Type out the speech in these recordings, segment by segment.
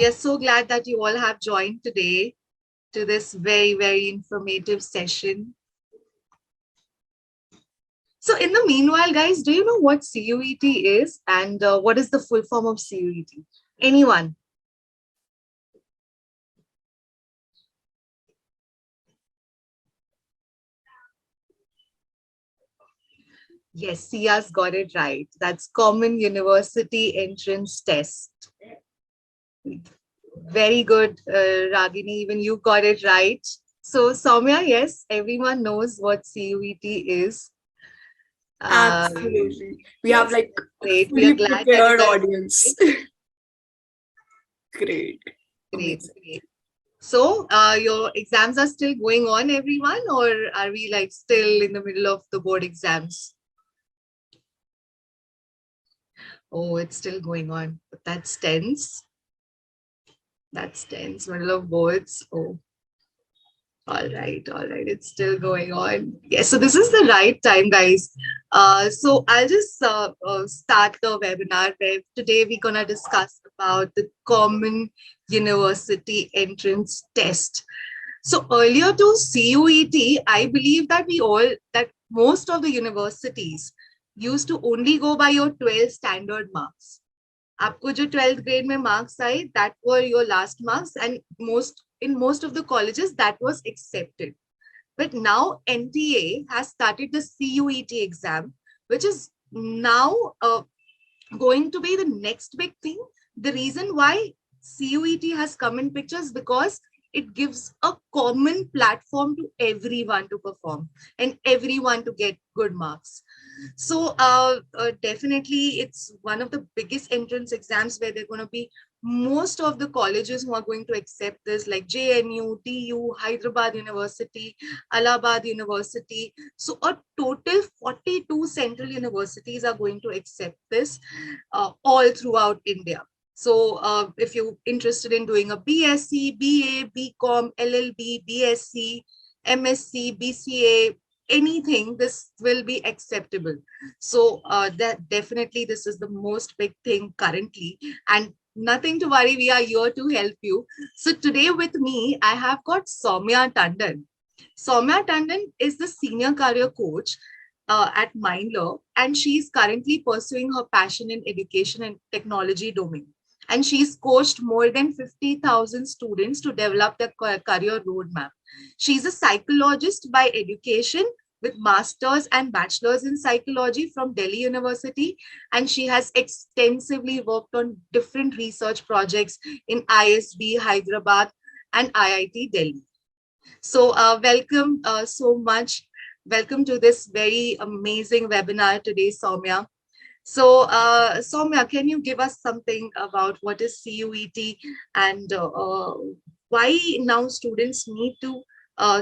We are so glad that you all have joined today to this very, very informative session. So in the meanwhile, guys, do you know what CUET is and what is the full form of CUET? Anyone? Yes, Sia's got it right. That's Common University Entrance Test. Very good, Ragini, even you got it right. So Soumya, yes, everyone knows what CUET is. Absolutely. We Yes, have like great. We are fully glad that you prepared guys. audience. Great. Great, Amazing. great. So, your exams are still going on, everyone, or are we like still in the middle of the board exams? Oh, it's still going on. But that's tense. That's tense. Middle of boards. Oh, all right, all right. It's still going on. Yes, so this is the right time, guys. So I'll just start the webinar where today we're gonna discuss about the Common University Entrance Test. So earlier to CUET, I believe that most of the universities used to only go by your 12 standard marks. आपको जो 12th grade में marks आए, that were your last marks, and in most of the colleges that was accepted. But now NTA has started the CUET exam, which is now going to be the next big thing. The reason why CUET has come in pictures because it gives a common platform to everyone to perform and everyone to get good marks. So definitely it's one of the biggest entrance exams where they're going to be most of the colleges who are going to accept this, like JNU, TU, Hyderabad University, Allahabad University. So a total 42 central universities are going to accept this all throughout India. So if you're interested in doing a BSc, BA, BCom, LLB, BSc, MSc, BCA, anything, this will be acceptable. So that definitely this is the most big thing currently, and nothing to worry, we are here to help you. So today with me, I have got Somya Tandon. Somya Tandon is the senior career coach at Mindler, and she's currently pursuing her passion in education and technology domain. And she's coached more than 50,000 students to develop their career roadmap. She's a psychologist by education with master's and bachelor's in psychology from Delhi University, and she has extensively worked on different research projects in ISB Hyderabad and IIT Delhi. So welcome so much. Welcome to this very amazing webinar today, Somya. So Somya, can you give us something about what is CUET and why now students need to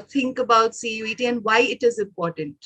think about CUET and why it is important?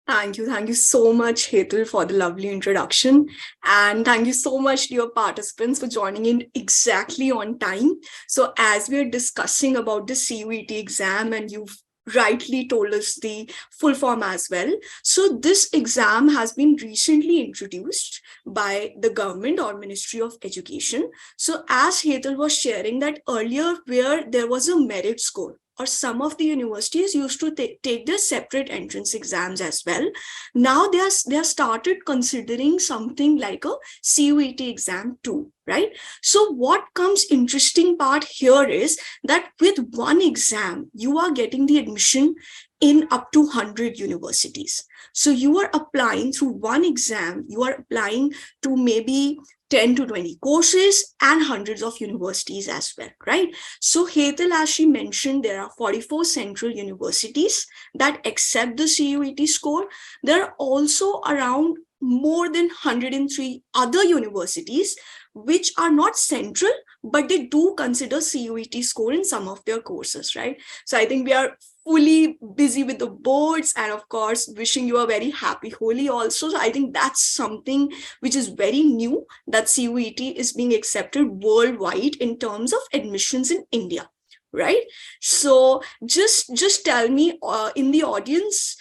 Thank you. Thank you so much, Hetal, for the lovely introduction. And thank you so much, dear participants, for joining in exactly on time. So as we are discussing about the CUET exam, and you've rightly told us the full form as well. So this exam has been recently introduced by the government or Ministry of Education. So as Hetal was sharing that earlier, where there was a merit score, or some of the universities used to take their separate entrance exams as well. Now they are started considering something like a CUET exam too, right? So what comes interesting part here is that with one exam, you are getting the admission in up to 100 universities. So you are applying through one exam, you are applying to maybe 10 to 20 courses and hundreds of universities as well, right? So Hetal, as she mentioned, there are 44 central universities that accept the CUET score. There are also around more than 103 other universities which are not central, but they do consider CUET score in some of their courses, right? So I think we are fully busy with the boards, and of course wishing you a very happy Holi also. So I think that's something which is very new, that CUET is being accepted worldwide in terms of admissions in India, right? So just tell me in the audience,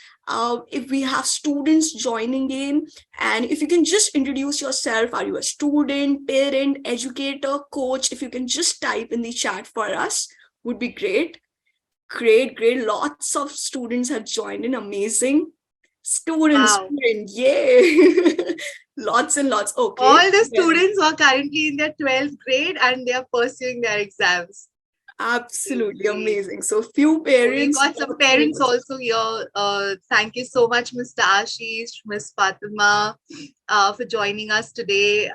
if we have students joining in, and if you can just introduce yourself, are you a student, parent, educator, coach? If you can just type in the chat for us, would be great. Great. Lots of students have joined in. Amazing. Students, Wow. yay. Lots and lots. Okay. All the students are currently in their 12th grade and they are pursuing their exams. Absolutely Great. amazing. So few We parents. got some parents also here. Thank you so much, Mr. Ashish, Ms. Fatima, for joining us today.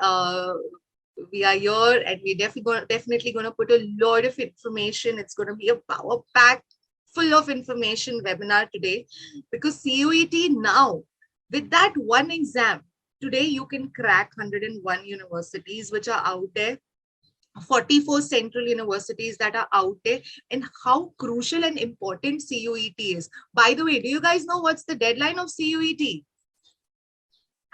We are here and we're definitely going to put a lot of information. It's going to be a power-packed, full of information webinar today, because CUET now, with that one exam, today you can crack 101 universities which are out there, 44 central universities that are out there, and how crucial and important CUET is. By the way, do you guys know what's the deadline of CUET?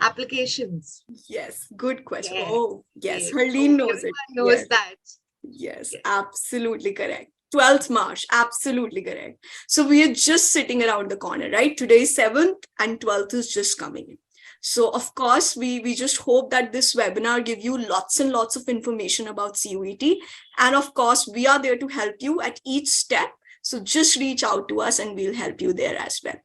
Applications. Yes, good question. Yes. Oh, yes, Yes. Harleen knows Everyone it. knows Yes. that. Yes, Yes. absolutely correct. 12th March, absolutely correct. So we are just sitting around the corner, right? Today is 7th and 12th is just coming in. So of course, we just hope that this webinar give you lots and lots of information about CUET. And of course, we are there to help you at each step. So just reach out to us and we'll help you there as well.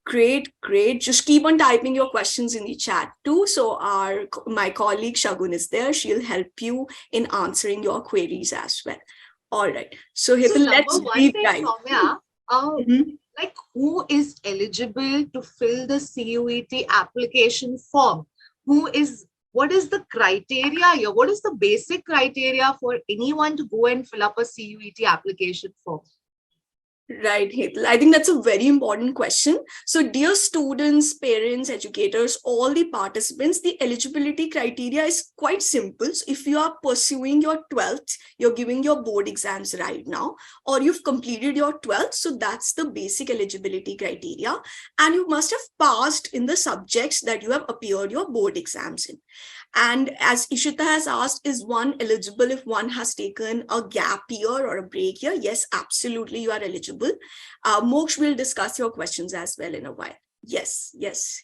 Great. Just keep on typing your questions in the chat too. So my colleague Shagun is there. She'll help you in answering your queries as well. All right. So Hitul, let's deep dive. Somya, like who is eligible to fill the CUET application form? What is the criteria here? What is the basic criteria for anyone to go and fill up a CUET application form? Right, Hetal. I think that's a very important question. So dear students, parents, educators, all the participants, the eligibility criteria is quite simple. So if you are pursuing your 12th, you're giving your board exams right now, or you've completed your 12th, so that's the basic eligibility criteria. And you must have passed in the subjects that you have appeared your board exams in. And as Ishita has asked, is one eligible if one has taken a gap year or a break year? Yes, absolutely, you are eligible. Moksh will discuss your questions as well in a while. Yes,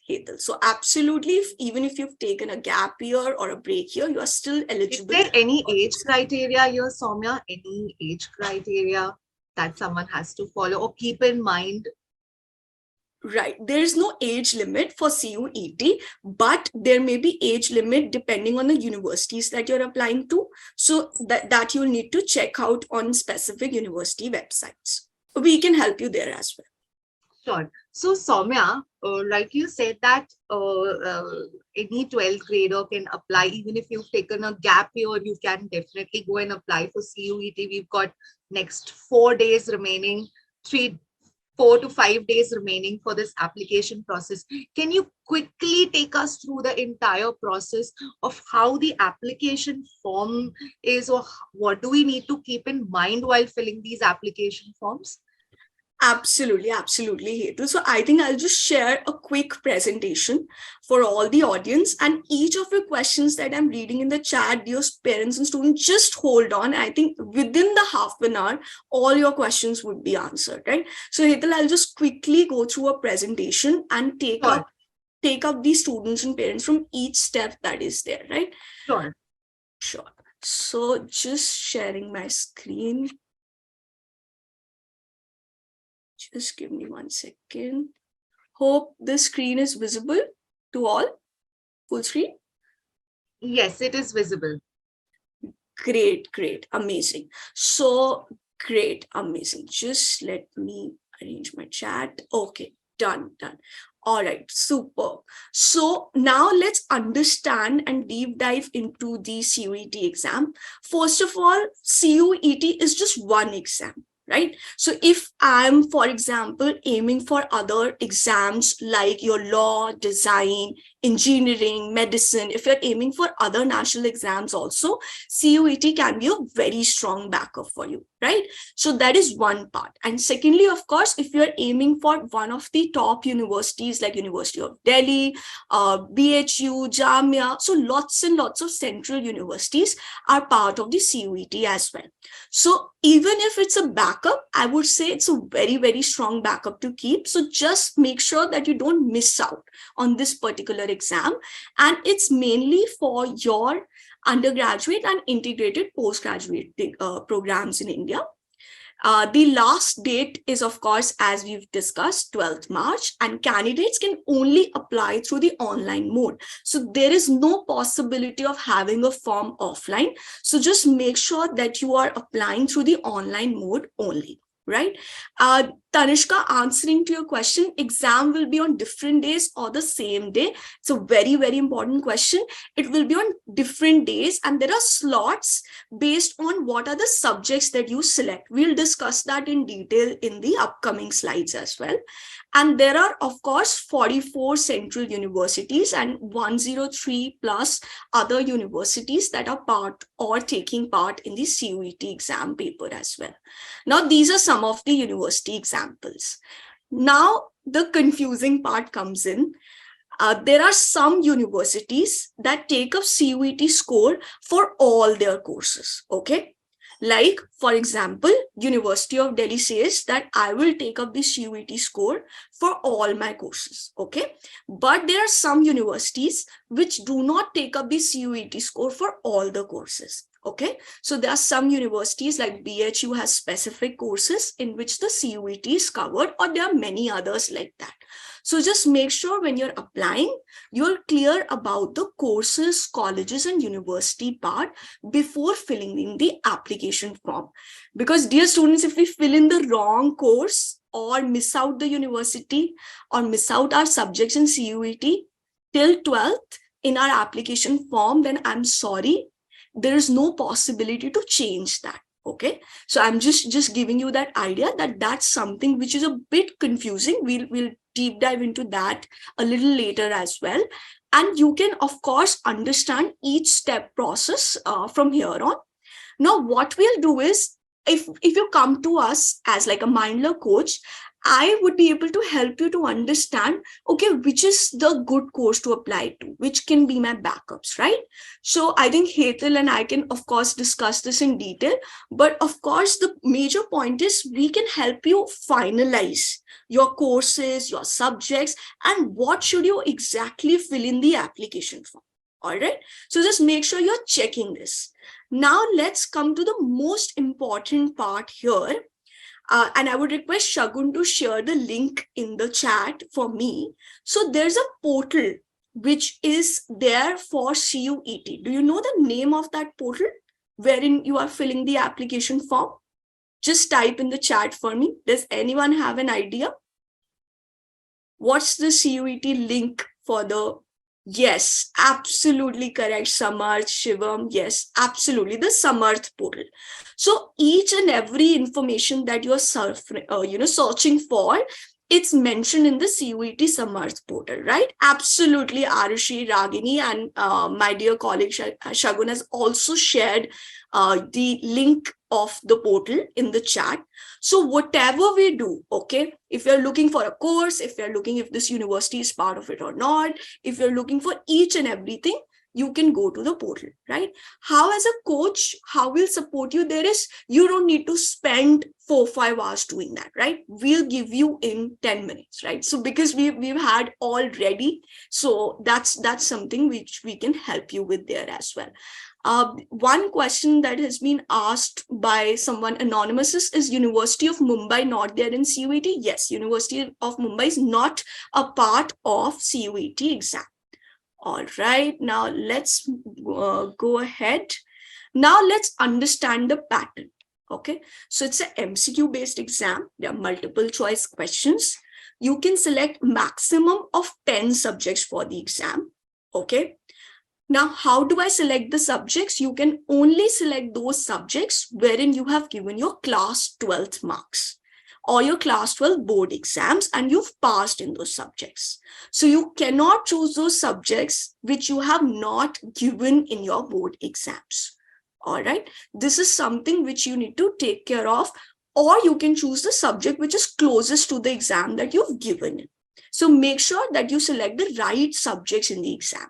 Hetal. So absolutely, even if you've taken a gap year or a break year, you are still eligible. Is there any age criteria here, Somya? Any age criteria that someone has to follow or keep in mind? Right. There is no age limit for CUET, but there may be age limit depending on the universities that you're applying to. So that you'll need to check out on specific university websites. We can help you there as well. Sure. So Somya, like you said that any 12th grader can apply. Even if you've taken a gap year, you can definitely go and apply for CUET. We've got next 4 days remaining, 4 to 5 days remaining for this application process. Can you quickly take us through the entire process of how the application form is, or what do we need to keep in mind while filling these application forms? Absolutely, Hetal. So I think I'll just share a quick presentation for all the audience, and each of the questions that I'm reading in the chat, dear parents and students, just hold on. I think within the half an hour, all your questions would be answered, right? So Hetal, I'll just quickly go through a presentation and take up the students and parents from each step that is there, right? Sure. So just sharing my screen. Just give me 1 second. Hope the screen is visible to all. Full screen? Yes, it is visible. Great. Amazing. So great. Amazing. Just let me arrange my chat. Okay. Done. All right. Super. So now let's understand and deep dive into the CUET exam. First of all, CUET is just one exam. Right? So if I'm, for example, aiming for other exams like your law, design, engineering, medicine, if you're aiming for other national exams also, CUET can be a very strong backup for you, right? So that is one part. And secondly, of course, if you're aiming for one of the top universities like University of Delhi, BHU, Jamia, so lots and lots of central universities are part of the CUET as well. So even if it's a backup, I would say it's a very, very strong backup to keep. So just make sure that you don't miss out on this particular exam. And it's mainly for your undergraduate and integrated postgraduate programs in India. The last date is, of course, as we've discussed, 12th March, and candidates can only apply through the online mode. So there is no possibility of having a form offline. So just make sure that you are applying through the online mode only, right? Tanishka, answering to your question, exam will be on different days or the same day. It's a very, very important question. It will be on different days, and there are slots based on what are the subjects that you select. We'll discuss that in detail in the upcoming slides as well. And there are, of course, 44 central universities and 103 plus other universities that are part or taking part in the CUET exam paper as well. Now, these are some of the university examples. Now, the confusing part comes in. There are some universities that take up CUET score for all their courses, okay? Like, for example, University of Delhi says that I will take up the CUET score for all my courses, okay? But there are some universities which do not take up the CUET score for all the courses, okay? So there are some universities like BHU has specific courses in which the CUET is covered, or there are many others like that. So just make sure when you're applying, you're clear about the courses, colleges, and university part before filling in the application form. Because dear students, if we fill in the wrong course or miss out the university or miss out our subjects in CUET till 12th in our application form, then I'm sorry, there is no possibility to change that. Okay, so I'm just giving you that idea that that's something which is a bit confusing. We'll deep dive into that a little later as well. And you can, of course, understand each step process from here on. Now, what we'll do is, if you come to us as like a Mindler coach, I would be able to help you to understand, okay, which is the good course to apply to, which can be my backups, right? So I think Hetal and I can, of course, discuss this in detail. But of course, the major point is we can help you finalize your courses, your subjects, and what should you exactly fill in the application form. All right. So just make sure you're checking this. Now let's come to the most important part here. And I would request Shagun to share the link in the chat for me. So there's a portal which is there for CUET. Do you know the name of that portal wherein you are filling the application form? Just type in the chat for me. Does anyone have an idea? What's the CUET link for the... Yes, absolutely correct, Samarth, Shivam. Yes, absolutely, the Samarth portal. So each and every information that you're searching for, it's mentioned in the CUET Samarth portal, right? Absolutely, Arushi, Ragini, and my dear colleague Shagun has also shared the link of the portal in the chat. So whatever we do, okay, if you're looking for a course, if you're looking if this university is part of it or not, if you're looking for each and everything, you can go to the portal, right? How as a coach, how we'll support you there is, you don't need to spend 4-5 hours doing that, right? We'll give you in 10 minutes, right? So because we've had all ready, so that's something which we can help you with there as well. One question that has been asked by someone anonymous is University of Mumbai not there in CUET? Yes, University of Mumbai is not a part of CUET exam. All right, now let's go ahead. Now let's understand the pattern. Okay, so it's an MCQ based exam. There are multiple choice questions. You can select maximum of 10 subjects for the exam. Okay. Now, how do I select the subjects? You can only select those subjects wherein you have given your class 12th marks. or your class 12 board exams and you've passed in those subjects. So you cannot choose those subjects which you have not given in your board exams. All right. This is something which you need to take care of, or you can choose the subject which is closest to the exam that you've given. So make sure that you select the right subjects in the exam.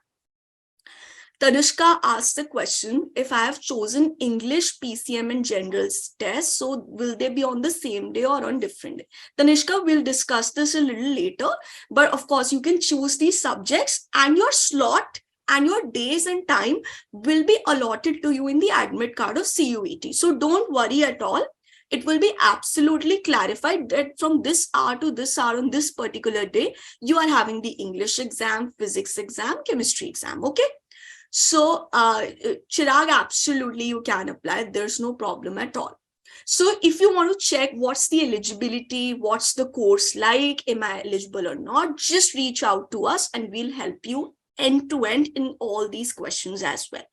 Tanushka asked the question, if I have chosen English, PCM and general test, so will they be on the same day or on different day? Tanushka, we'll discuss this a little later, but of course you can choose these subjects and your slot and your days and time will be allotted to you in the admit card of CUET. So don't worry at all. It will be absolutely clarified that from this hour to this hour on this particular day, you are having the English exam, physics exam, chemistry exam, okay? So Chirag, absolutely you can apply. There's no problem at all. So if you want to check what's the eligibility, what's the course like, am I eligible or not, just reach out to us and we'll help you end to end in all these questions as well.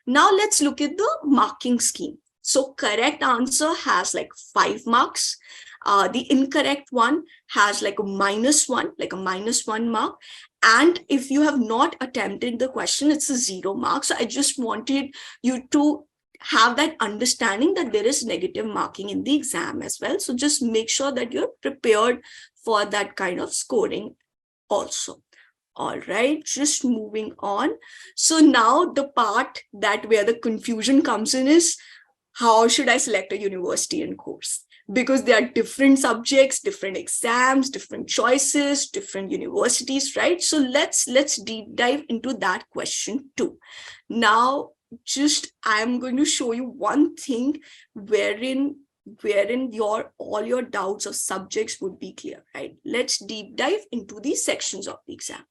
Now let's look at the marking scheme. So correct answer has like 5 marks. The incorrect one has like a -1 mark. And if you have not attempted the question, it's a 0 mark. So I just wanted you to have that understanding that there is negative marking in the exam as well. So just make sure that you're prepared for that kind of scoring also. All right, just moving on. So now the part that where the confusion comes in is, how should I select a university and course? Because there are different subjects, different exams, different choices, different universities, right? So let's deep dive into that question too. Now, I'm going to show you one thing wherein all your doubts of subjects would be clear, right? Let's deep dive into these sections of the exam.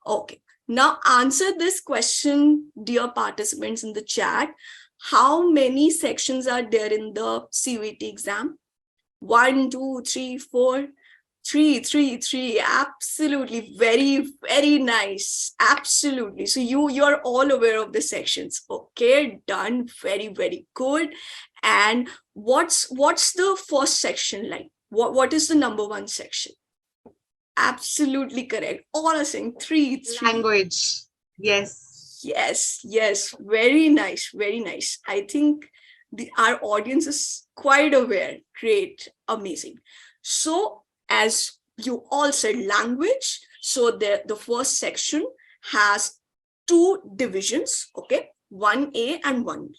Okay, now answer this question, dear participants in the chat. How many sections are there in the CUET exam? 1, 2, 3, 4, 3. Absolutely, very nice. Absolutely. So you're all aware of the sections. Okay, done. Very good. And what's the first section like? What is the number 1 section? Absolutely correct. All are saying 3. Language. Yes. Yes. Very nice. I think our audience is quite aware. Great, amazing. So as you all said, language. So the first section has 2 divisions, okay? 1A and 1B,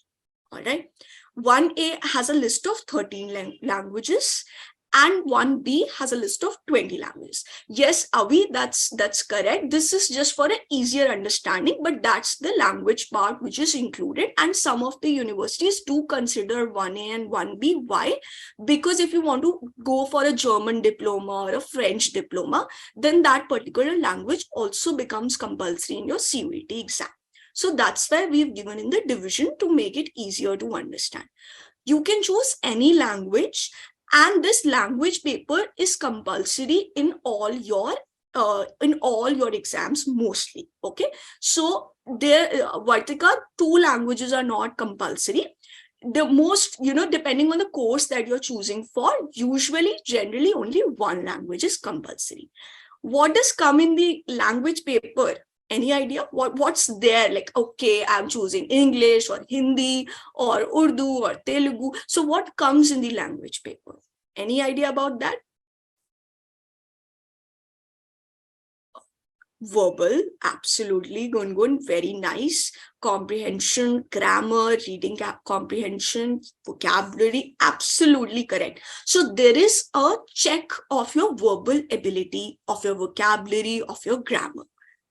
all right? 1A has a list of 13 languages and 1B has a list of 20 languages. Yes, Avi, that's correct. This is just for an easier understanding, but that's the language part which is included. And some of the universities do consider 1A and 1B. Why? Because if you want to go for a German diploma or a French diploma, then that particular language also becomes compulsory in your CUET exam. So that's why we've given in the division to make it easier to understand. You can choose any language, and this language paper is compulsory in all your exams mostly. Okay, so there, Vartika, 2 languages are not compulsory. The most, depending on the course that you're choosing for, generally only 1 language is compulsory. What does come in the language paper? Any idea what's there? Like, okay, I'm choosing English or Hindi or Urdu or Telugu. So what comes in the language paper? Any idea about that? Verbal, absolutely. Gungun, very nice. Comprehension, grammar, reading comprehension, vocabulary, absolutely correct. So there is a check of your verbal ability, of your vocabulary, of your grammar.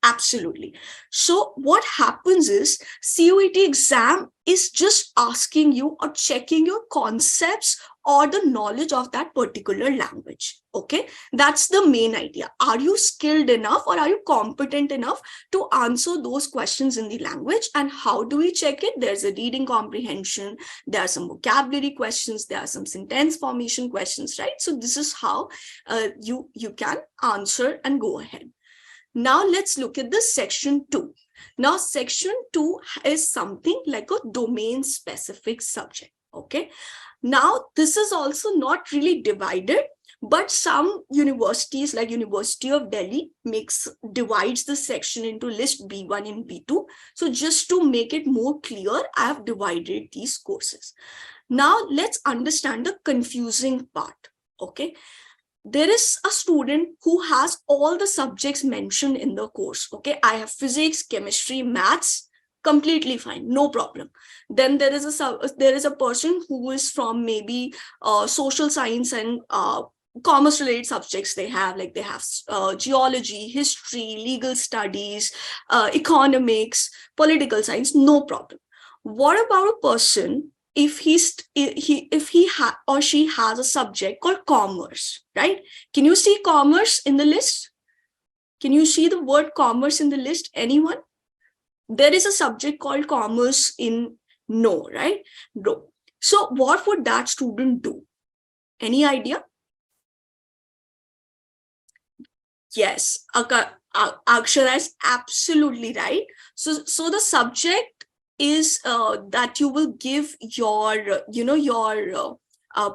Absolutely. So what happens is CUET exam is just asking you or checking your concepts or the knowledge of that particular language. Okay, that's the main idea. Are you skilled enough or are you competent enough to answer those questions in the language? And how do we check it? There's a reading comprehension, there are some vocabulary questions, there are some sentence formation questions, right? So this is how you can answer and go ahead. Now let's look at the section 2. Now section 2 is something like a domain specific subject. Okay. Now this is also not really divided, But some universities like University of Delhi divides the section into list B1 and B2. So just to make it more clear, I have divided these courses. Now let's understand the confusing part. Okay, there is a student who has all the subjects mentioned in the course. Okay, I have physics, chemistry, maths, completely fine, no problem. Then there is a person who is from maybe social science and commerce related subjects. They have geology, history, legal studies, economics, political science, no problem. What about a person if or she has a subject called commerce, right? Can you see commerce in the list? Can you see the word commerce in the list? Anyone? There is a subject called commerce in no, right? No. So what would that student do? Any idea? Yes, Akshara is absolutely right. So the subject is that you will give your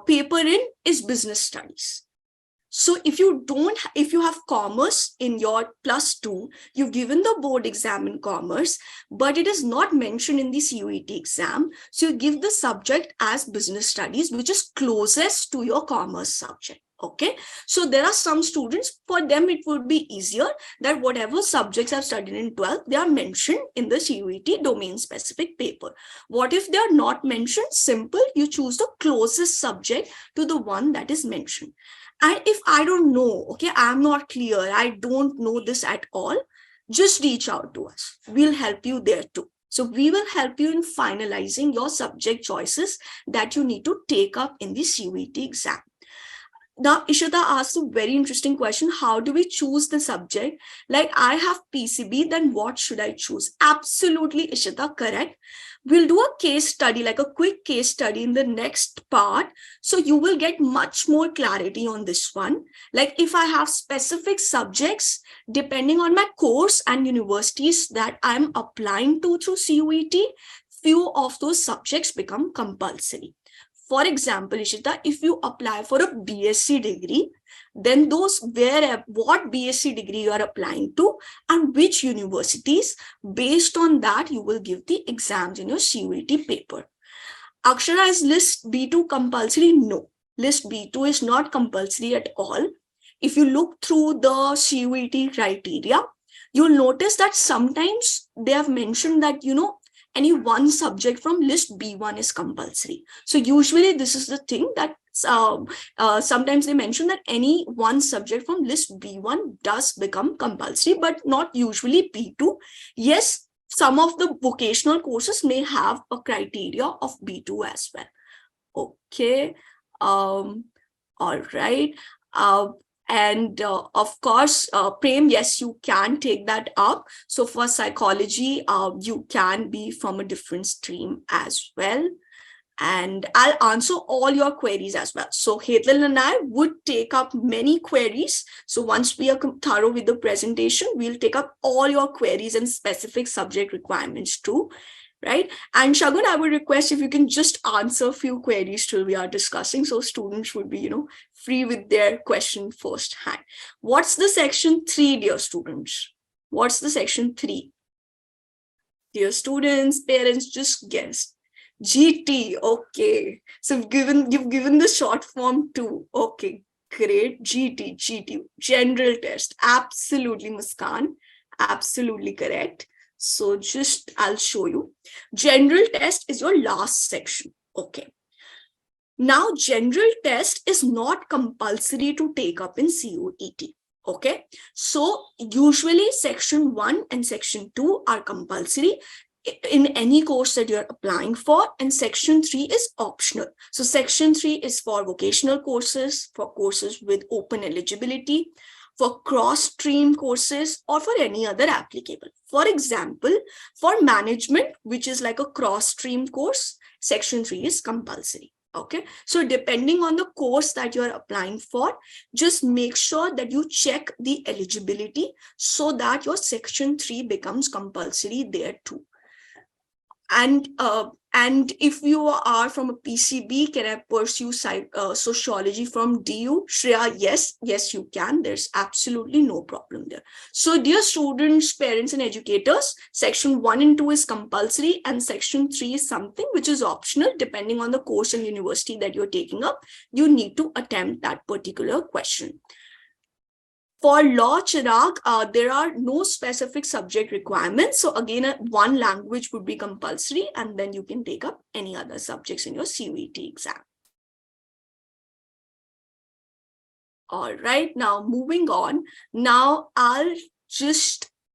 paper in is business studies. So if you have commerce in your +2, you've given the board exam in commerce, but it is not mentioned in the CUET exam. So you give the subject as business studies, which is closest to your commerce subject. Okay, so there are some students, for them it would be easier that whatever subjects I've studied in 12th, they are mentioned in the CUET domain specific paper. What if they are not mentioned? Simple, you choose the closest subject to the one that is mentioned. And if I don't know, okay, I'm not clear, I don't know this at all, just reach out to us. We'll help you there too. So we will help you in finalizing your subject choices that you need to take up in the CUET exam. Now, Ishita asked a very interesting question. How do we choose the subject? Like, I have PCB, then what should I choose? Absolutely, Ishita, correct. We'll do a case study, like a quick case study in the next part. So you will get much more clarity on this one. Like if I have specific subjects, depending on my course and universities that I'm applying to through CUET, few of those subjects become compulsory. For example, Ishita, if you apply for a BSc degree, then what BSc degree you are applying to and which universities, based on that, you will give the exams in your CUET paper. Akshara, is list B2 compulsory? No, list B2 is not compulsory at all. If you look through the CUET criteria, you'll notice that sometimes they have mentioned that, any one subject from list B1 is compulsory. So usually this is the thing that sometimes they mention that any one subject from list B1 does become compulsory, but not usually B2. Yes, some of the vocational courses may have a criteria of B2 as well. Okay. All right. And of course, Prem, yes, you can take that up. So for psychology, you can be from a different stream as well. And I'll answer all your queries as well. So Hetal and I would take up many queries. So once we are thorough with the presentation, we'll take up all your queries and specific subject requirements too. Right? And Shagun, I would request if you can just answer a few queries till we are discussing, so students would be, free with their question first hand. What's the section 3, dear students? What's the section 3? Dear students, parents, just guess. GT, okay. So you've given the short form too. Okay, great. GT, general test. Absolutely, Muskan. Absolutely correct. So I'll show you. General test is your last section. Okay. Now, general test is not compulsory to take up in CUET. Okay. So usually section 1 and section 2 are compulsory in any course that you're applying for, and section 3 is optional. So section 3 is for vocational courses, for courses with open eligibility, for cross-stream courses, or for any other applicable. For example, for management, which is like a cross-stream course, section 3 is compulsory. Okay, so depending on the course that you're applying for, just make sure that you check the eligibility so that your section 3 becomes compulsory there too. And if you are from a PCB, can I pursue sociology from DU? Shreya, yes, you can. There's absolutely no problem there. So dear students, parents, and educators, section 1 and 2 is compulsory, and section 3 is something which is optional depending on the course and university that you're taking up. You need to attempt that particular question. For law, Chirag, there are no specific subject requirements. So again, one language would be compulsory, and then you can take up any other subjects in your CUET exam. All right, now moving on. Now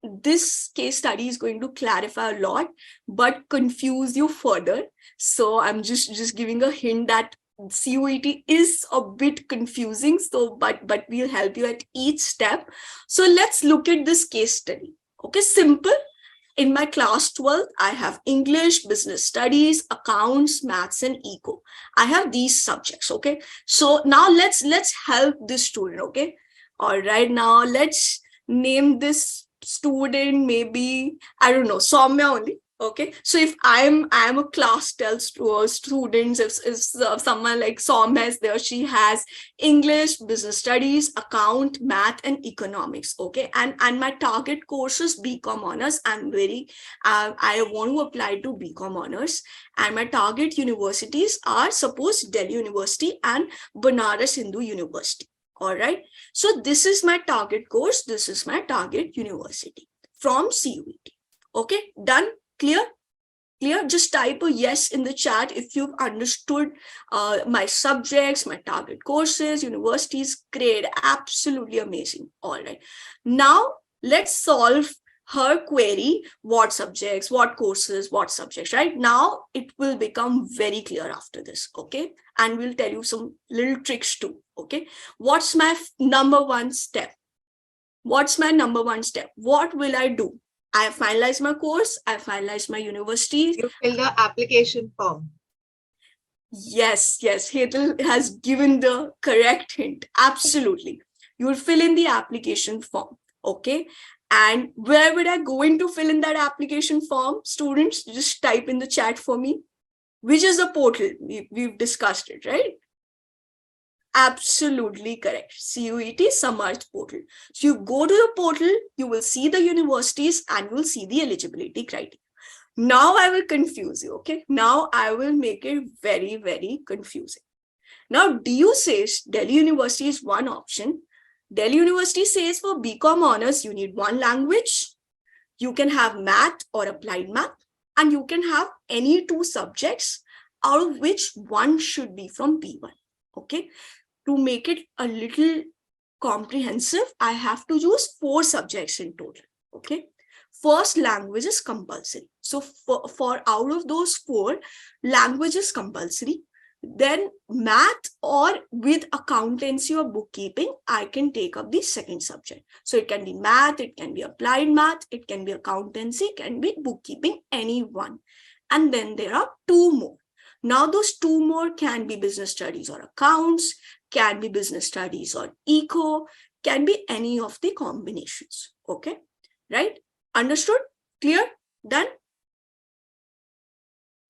this case study is going to clarify a lot, but confuse you further. So I'm just giving a hint that CUET is a bit confusing, so but we'll help you at each step. So let's look at this case study. Okay, simple. In my class 12, I have English, business studies, accounts, maths, and eco. I have these subjects. Okay, so now let's help this student. Okay, all right, now let's name this student, maybe, I don't know, Somya only. Okay, so if I'm a class 12 students, if someone like Somya is there, she has English, business studies, account, math, and economics. Okay, and my target course is BCom honors. I want to apply to BCom honors, and my target universities are, suppose, Delhi University and Banaras Hindu University. All right, so this is my target course, this is my target university from CUET. Okay, done? Clear? Just type a yes in the chat if you've understood my subjects, my target courses, universities. Great, absolutely amazing. All right, now let's solve her query. What subjects, what courses, what subjects, right? Now it will become very clear after this. Okay, and we'll tell you some little tricks too. Okay, what's my number one step? What will I do? I have finalized my course, I have finalized my university. You fill the application form. Yes, Hetal has given the correct hint. Absolutely. You will fill in the application form. Okay. And where would I go in to fill in that application form? Students, just type in the chat for me. Which is the portal? We've discussed it, right? Absolutely correct. CUET Samarth portal. So you go to the portal, you will see the universities and you will see the eligibility criteria. Now I will confuse you, okay? Now I will make it very, very confusing. Now DU says Delhi University is one option. Delhi University says for BCom honors, you need one language. You can have math or applied math, and you can have any two subjects, out of which one should be from B1, okay? To make it a little comprehensive, I have to use 4 subjects in total. Okay. First, language is compulsory. So for out of those 4, language is compulsory. Then math or with accountancy or bookkeeping, I can take up the second subject. So it can be math, it can be applied math, it can be accountancy, it can be bookkeeping, any one. And then there are 2 more. Now those 2 more can be business studies or accounts, can be business studies or eco, can be any of the combinations. Okay, right? Understood? Clear? Done?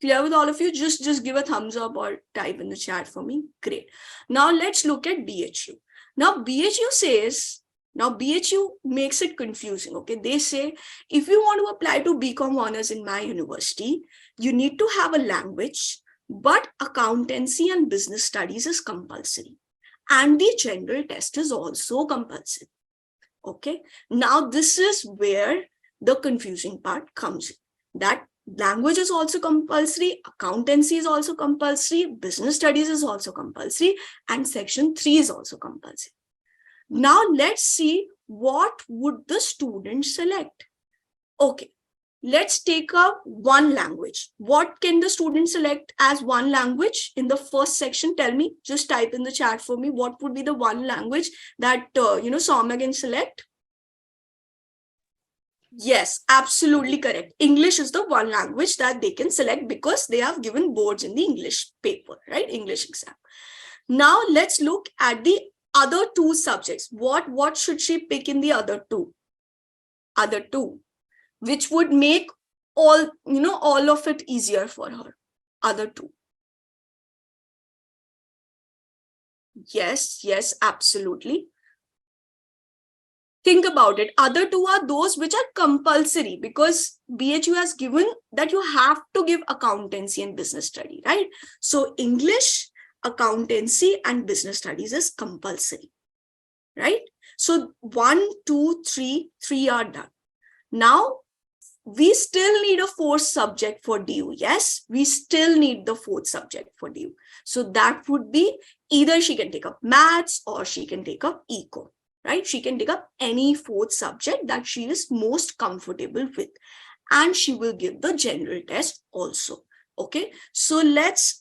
Clear with all of you? Just give a thumbs up or type in the chat for me. Great. Now let's look at BHU. Now BHU makes it confusing. Okay, they say if you want to apply to BCom honors in my university, you need to have a language, but accountancy and business studies is compulsory. And the general test is also compulsory. Okay, now this is where the confusing part comes in. That language is also compulsory, accountancy is also compulsory, business studies is also compulsory, and section 3 is also compulsory. Now let's see what would the student select. Okay, let's take up one language. What can the student select as one language in the first section? Tell me, just type in the chat for me. What would be the one language that, Somya can select? Yes, absolutely correct. English is the one language that they can select because they have given boards in the English paper, right? English exam. Now let's look at the other 2 subjects. What should she pick in the other two? Which would make all of it easier for her. Other two. Yes, absolutely. Think about it. Other two are those which are compulsory, because BHU has given that you have to give accountancy and business study, right? So English, accountancy, and business studies is compulsory, right? So 1, 2, 3, 3 are done. Now, we still need a fourth subject for DU. Yes, we still need the fourth subject for DU. So that would be either she can take up maths or she can take up eco, right? She can take up any fourth subject that she is most comfortable with. And she will give the general test also. Okay, so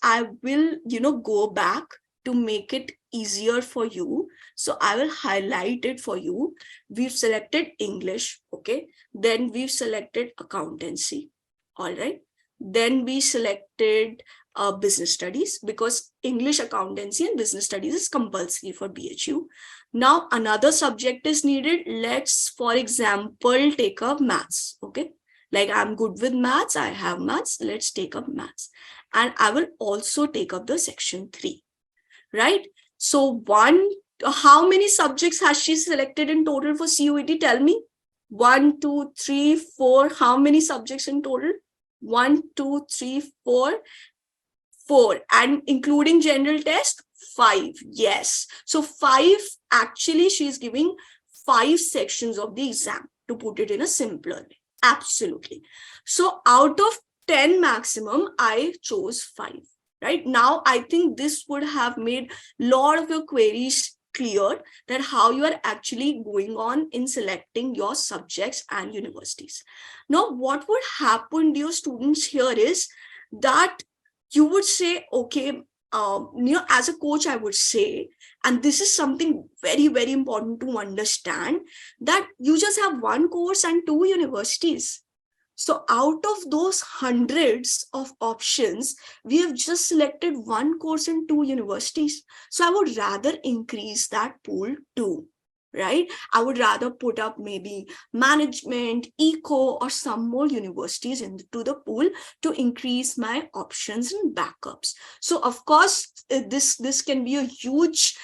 I will, go back to make it easier for you. So I will highlight it for you. We've selected English, okay? Then we've selected accountancy, all right? Then we selected business studies, because English, accountancy, and business studies is compulsory for BHU. Now another subject is needed. Let's, for example, take up maths, okay? Like, I'm good with maths, I have maths, let's take up maths. And I will also take up the section 3, right? So how many subjects has she selected in total for CUET? Tell me. 1, 2, 3, 4. How many subjects in total? 1, 2, 3, 4. 4. And including general test, 5. Yes. So 5, actually, she's giving 5 sections of the exam, to put it in a simpler way. Absolutely. So out of 10 maximum, I chose 5. Right now, I think this would have made a lot of your queries clear, that how you are actually going on in selecting your subjects and universities. Now, what would happen, dear students, here is that you would say, okay, as a coach, I would say, and this is something very, very important to understand, that you just have one course and 2 universities. So out of those hundreds of options, we have just selected 1 course and 2 universities. So I would rather increase that pool too, right? I would rather put up maybe management, eco, or some more universities into the pool to increase my options and backups. So of course, this can be a huge,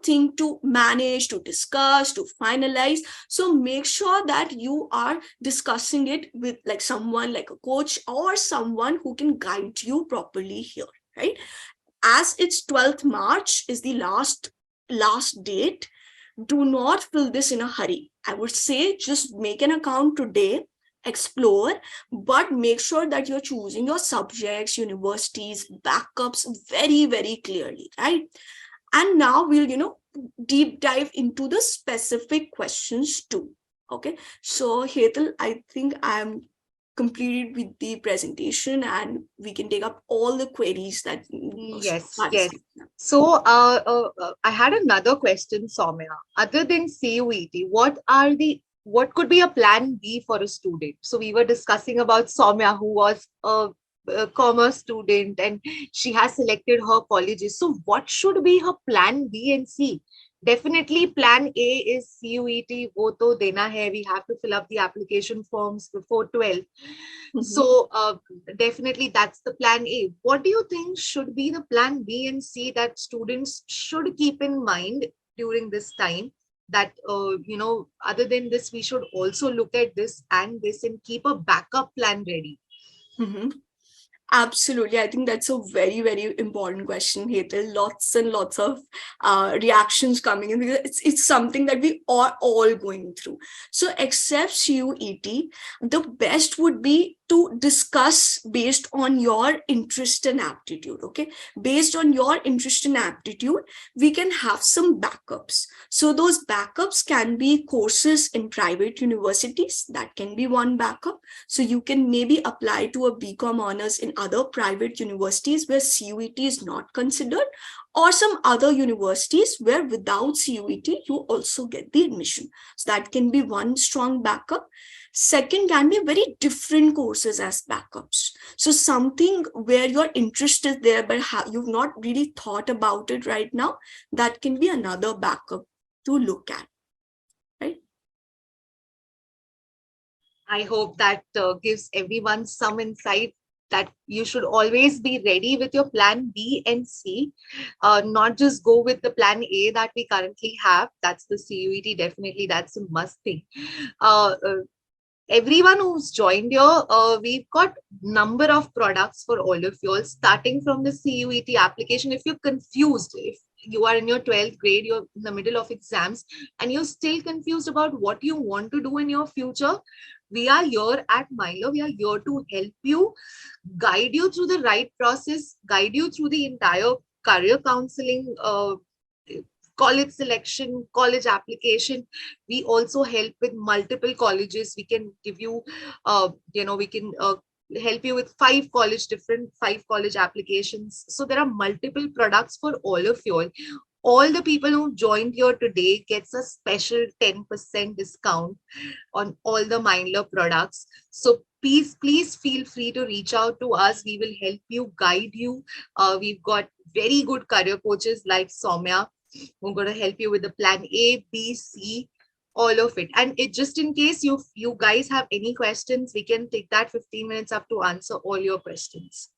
thing to manage, to discuss, to finalize. So make sure that you are discussing it with like someone like a coach or someone who can guide you properly here, right? As it's 12th March is the last date. Do not fill this in a hurry. I would say just make an account today, explore, but make sure that you're choosing your subjects, universities, backups very, very clearly, right? And now we'll, deep dive into the specific questions too. Okay, so Hetal, I think I'm completed with the presentation and we can take up all the queries that Yes. So I had another question, Soumya. Other than CUET, what could be a plan B for a student? So we were discussing about Soumya, who was a commerce student and she has selected her colleges. So what should be her plan B and C? Definitely plan A is CUET, wo to dena hai. We have to fill up the application forms before 12. So definitely that's the plan A. What do you think should be the plan B and C that students should keep in mind during this time? That, other than this, we should also look at this and keep a backup plan ready. Absolutely. I think that's a very, very important question, Hetal. Lots and lots of reactions coming in, because it's something that we are all going through. So except CUET, the best would be to discuss based on your interest and aptitude, okay? Based on your interest and aptitude, we can have some backups. So those backups can be courses in private universities. That can be one backup. So you can maybe apply to a BCom honors in other private universities where CUET is not considered, or some other universities where without CUET, you also get the admission. So that can be one strong backup. Second can be very different courses as backups. So something where your interest is there, but you've not really thought about it right now, that can be another backup to look at, right? I hope that gives everyone some insight that you should always be ready with your plan B and C, not just go with the plan A that we currently have. That's the CUET, definitely, that's a must thing. Everyone who's joined here, we've got number of products for all of you all, starting from the CUET application. If you're confused, if you are in your 12th grade, you're in the middle of exams, and you're still confused about what you want to do in your future, we are here at Milo. We are here to help you, guide you through the right process, guide you through the entire career counseling, college selection, college application. We also help with multiple colleges. We can give you, we can help you with different five college applications. So there are multiple products for all of you all the people who joined here today gets a special 10% discount on all the Mindler products. So please feel free to reach out to us. We will help you, guide you. We've got very good career coaches like Somya, who are going to help you with the plan A, B, C, all of it. And it just in case you guys have any questions, we can take that 15 minutes up to answer all your questions.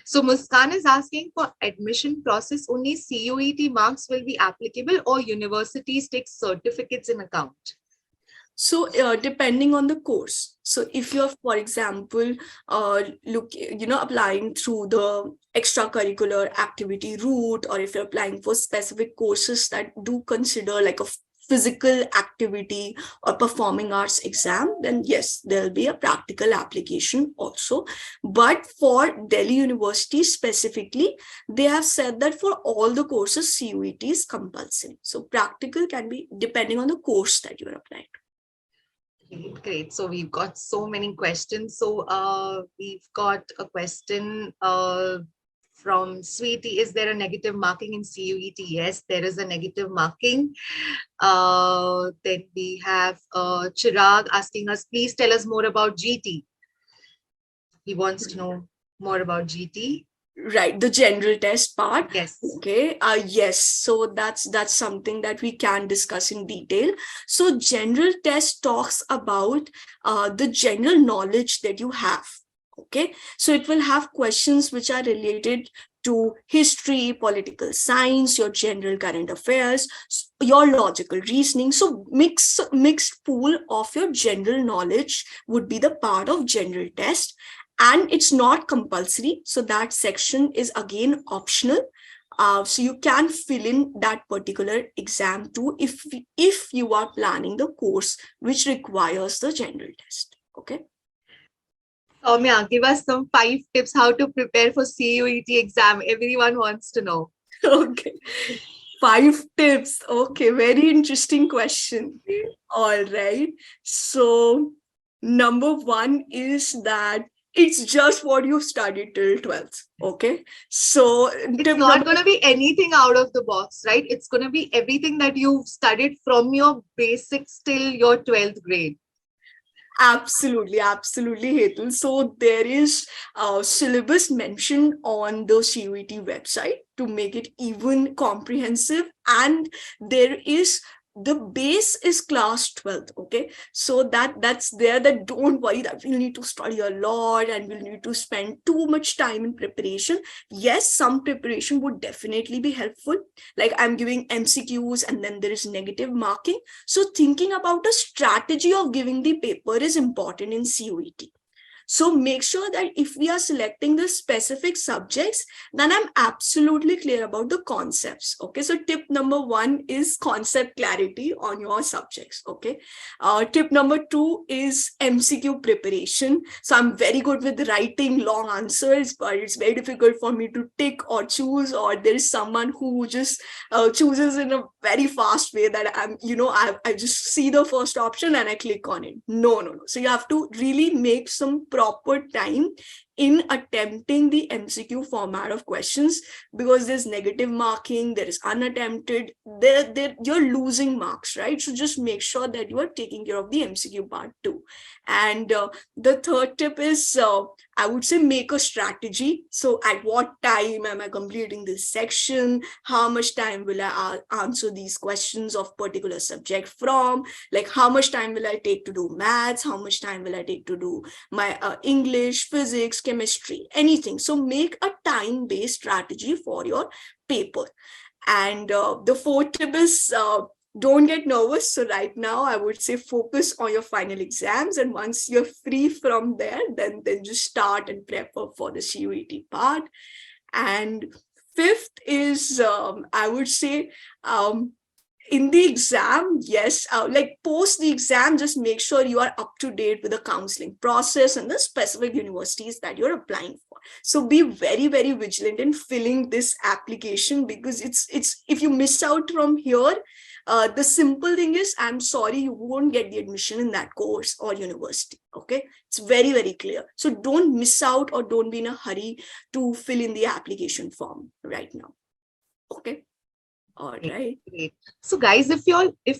So Muskan is asking, for admission process, only CUET marks will be applicable, or universities take certificates in account? So depending on the course. So if you're, for example, applying through the extracurricular activity route, or if you're applying for specific courses that do consider like a physical activity or performing arts exam, then yes, there'll be a practical application also. But for Delhi University specifically, they have said that for all the courses, CUET is compulsory. So practical can be depending on the course that you're applying. Great. So we've got so many questions. So we've got a question from Sweetie. Is there a negative marking in CUET? Yes, there is a negative marking. Then we have Chirag asking us, please tell us more about GT. He wants to know more about GT. Right, the general test part. Yes. Okay. Yes. So that's something that we can discuss in detail. So general test talks about the general knowledge that you have. Okay. So it will have questions which are related to history, political science, your general current affairs, your logical reasoning. So mixed pool of your general knowledge would be the part of general test. And it's not compulsory. So that section is again optional. So you can fill in that particular exam too if you are planning the course which requires the general test. Okay. Soumya, give us some 5 tips how to prepare for CUET exam. Everyone wants to know. Okay. 5 tips. Okay. Very interesting question. All right. So number 1 is that it's just what you studied till 12th. Okay. So it's not going to be anything out of the box, right? It's going to be everything that you've studied from your basics till your 12th grade. Absolutely, Hetal. So there is a syllabus mentioned on the CUET website to make it even comprehensive, and there is the base is class 12th. Okay, so that's there. That don't worry that we'll need to study a lot and we'll need to spend too much time in preparation. Yes, some preparation would definitely be helpful, like I'm giving MCQs and then there is negative marking. So thinking about a strategy of giving the paper is important in CUET. So make sure that if we are selecting the specific subjects, then I'm absolutely clear about the concepts. Okay, so tip number 1 is concept clarity on your subjects. Okay, tip number 2 is MCQ preparation. So I'm very good with writing long answers, but it's very difficult for me to tick or choose, or there is someone who just chooses in a very fast way that I just see the first option and I click on it. No. So you have to really make some proper time in attempting the MCQ format of questions, because there's negative marking, there is unattempted, you're losing marks, right? So just make sure that you are taking care of the MCQ part too. And the third tip is, I would say, make a strategy. So at what time am I completing this section? How much time will I answer these questions of particular subject from? Like, how much time will I take to do maths? How much time will I take to do my English, physics, chemistry, anything? So make a time-based strategy for your paper. And the fourth tip is, don't get nervous. So right now, I would say focus on your final exams. And once you're free from there, then just start and prep for the CUET part. And fifth is, I would say, in the exam, yes, like post the exam, just make sure you are up to date with the counseling process and the specific universities that you're applying for. So be very, very vigilant in filling this application, because it's if you miss out from here, the simple thing is, I'm sorry, you won't get the admission in that course or university. Okay, it's very, very clear. So don't miss out, or don't be in a hurry to fill in the application form right now. Okay. All right. Great. So guys, if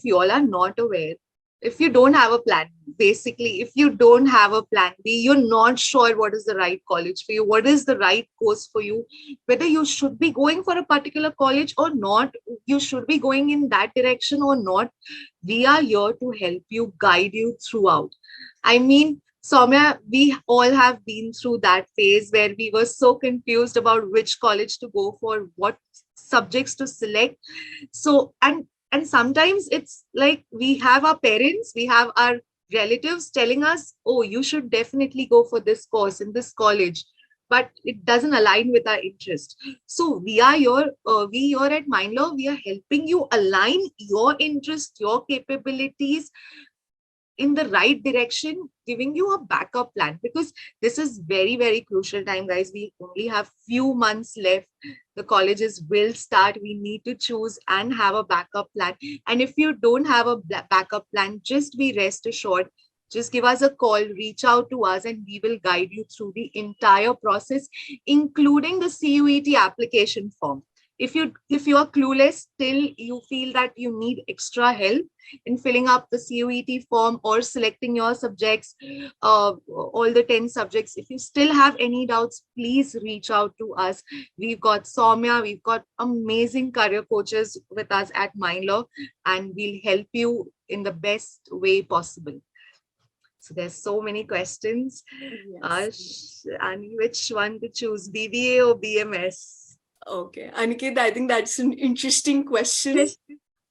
you all are not aware, if you don't have a plan, basically, if you don't have a plan B, you're not sure what is the right college for you, what is the right course for you, whether you should be going for a particular college or not, you should be going in that direction or not, we are here to help you, guide you throughout. I mean, Somya, we all have been through that phase where we were so confused about which college to go for, what subjects to select. So, and sometimes it's like we have our parents, we have our relatives telling us, oh, you should definitely go for this course in this college, but it doesn't align with our interest. So we are here, we here at Mindlaw, we are helping you align your interest, your capabilities in the right direction, giving you a backup plan, because this is very, very crucial time, guys. We only have few months left. The colleges will start. We need to choose and have a backup plan. And if you don't have a backup plan, just be rest assured, just give us a call, reach out to us, and we will guide you through the entire process, including the CUET application form. If you are clueless, still you feel that you need extra help in filling up the CUET form or selecting your subjects, all the 10 subjects, if you still have any doubts, please reach out to us. We've got Somya, we've got amazing career coaches with us at Mindlaw, and we'll help you in the best way possible. So there's so many questions. Yes. And which one to choose, BBA or BMS? Okay, Aniket, I think that's an interesting question.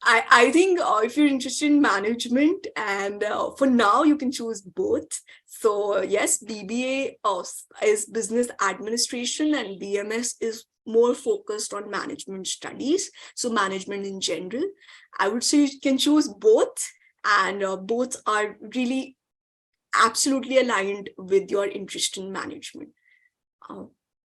I think if you're interested in management, and for now you can choose both. So yes, BBA is business administration, and BMS is more focused on management studies. So management in general, I would say you can choose both, and both are really absolutely aligned with your interest in management.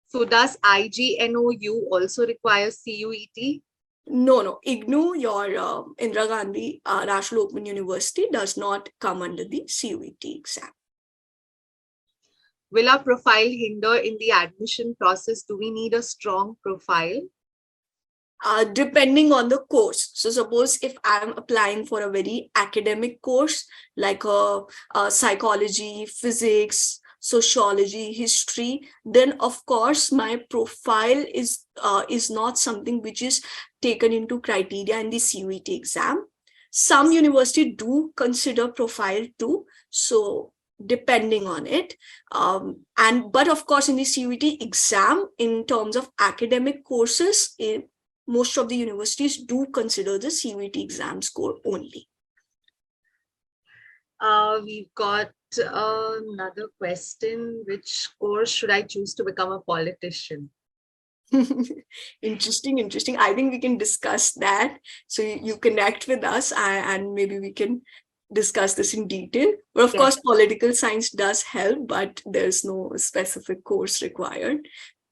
So does IGNOU also require CUET? No. IGNOU, your Indira Gandhi National Open University, does not come under the CUET exam. Will our profile hinder in the admission process? Do we need a strong profile? Depending on the course. So suppose if I'm applying for a very academic course, like a psychology, physics, sociology, history, then of course my profile is not something which is taken into criteria in the CUET exam. Some universities do consider profile too, so depending on it, but of course in the CUET exam, in terms of academic courses, most of the universities do consider the CUET exam score only. We've got another question. Which course should I choose to become a politician? Interesting. I think we can discuss that. So you connect with us, and maybe we can discuss this in detail. But of course, political science does help, but there's no specific course required.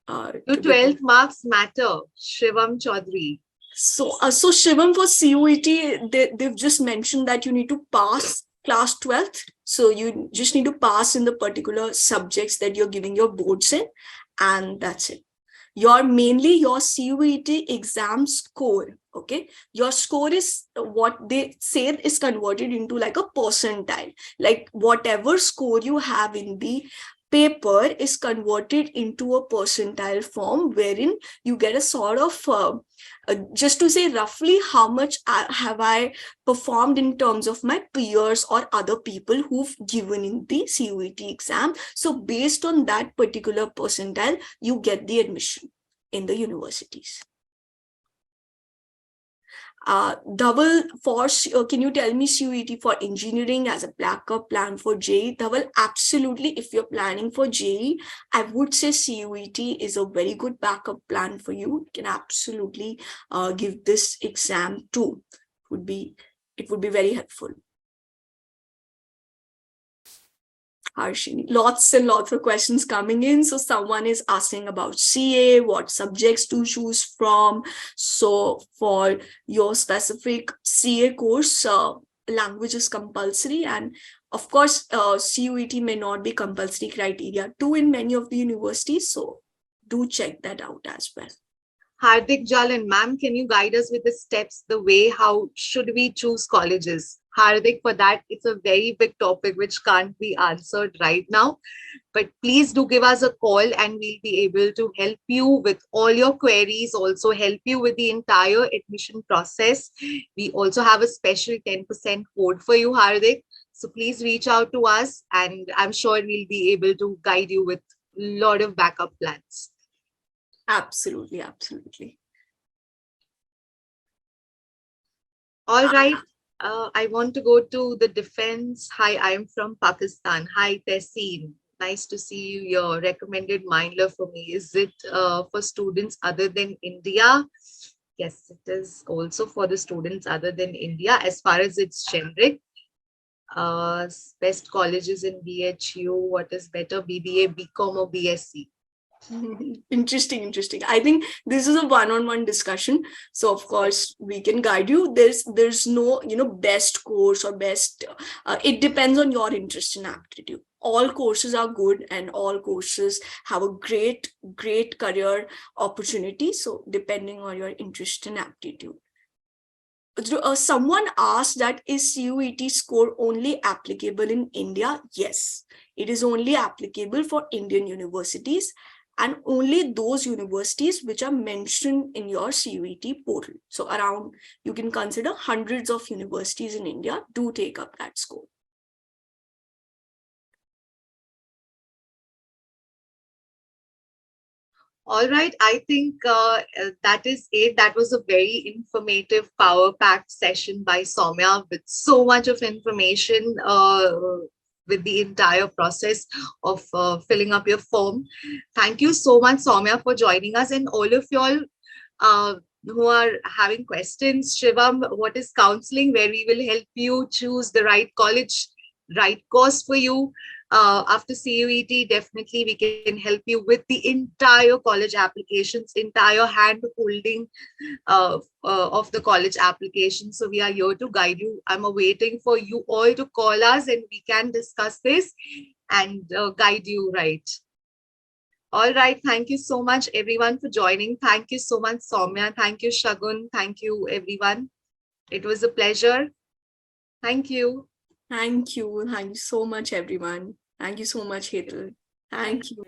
Do 12th marks matter? Shivam Chaudhary. So Shivam, for CUET, they've just mentioned that you need to pass class 12th. So you just need to pass in the particular subjects that you're giving your boards in, and that's it. Mainly your CUET exam score. Okay, your score is what they say is converted into like a percentile. Like whatever score you have in the paper is converted into a percentile form, wherein you get a sort of just to say roughly how much have I performed in terms of my peers or other people who've given in the CUET exam. So based on that particular percentile, you get the admission in the universities. Dhaval, can you tell me CUET for engineering as a backup plan for JEE? Dhaval, absolutely. If you're planning for JEE, I would say CUET is a very good backup plan for you. You can absolutely give this exam too. It would be very helpful. Harshini, lots and lots of questions coming in. So someone is asking about CA, what subjects to choose from. So for your specific CA course, language is compulsory, and of course, CUET may not be compulsory criteria too in many of the universities. So do check that out as well. Hardik Jalan, ma'am, can you guide us with the steps, the way, how should we choose colleges? Hardik, for that, it's a very big topic which can't be answered right now. But please do give us a call and we'll be able to help you with all your queries, also help you with the entire admission process. We also have a special 10% code for you, Hardik. So please reach out to us and I'm sure we'll be able to guide you with a lot of backup plans. Absolutely, absolutely. All right. I want to go to the defense. Hi, I'm from Pakistan. Hi, Tessin. Nice to see you. Your recommended Mindler for me. Is it for students other than India? Yes, it is also for the students other than India. As far as it's generic, best colleges in BHU. What is better, BBA, BCom, or BSc? Interesting. I think this is a one-on-one discussion, so of course we can guide you. There's no best course or best, it depends on your interest and aptitude. All courses are good and all courses have a great career opportunity, so depending on your interest and aptitude. Someone asked that is CUET score only applicable in India? Yes, it is only applicable for Indian universities, and only those universities which are mentioned in your CUET portal. So around, you can consider hundreds of universities in India do take up that score. All right, I think that is it. That was a very informative, power-packed session by Somya with so much of information with the entire process of filling up your form. Thank you so much, Somya, for joining us, and all of y'all who are having questions. Shivam, what is counseling, where we will help you choose the right college, right course for you. After CUET, definitely we can help you with the entire college applications, entire hand holding of the college application. So we are here to guide you. I'm waiting for you all to call us and we can discuss this and guide you right. All right. Thank you so much, everyone, for joining. Thank you so much, Somya. Thank you, Shagun. Thank you, everyone. It was a pleasure. Thank you. Thank you. Thank you so much, everyone. Thank you so much, Hetal. Thank you.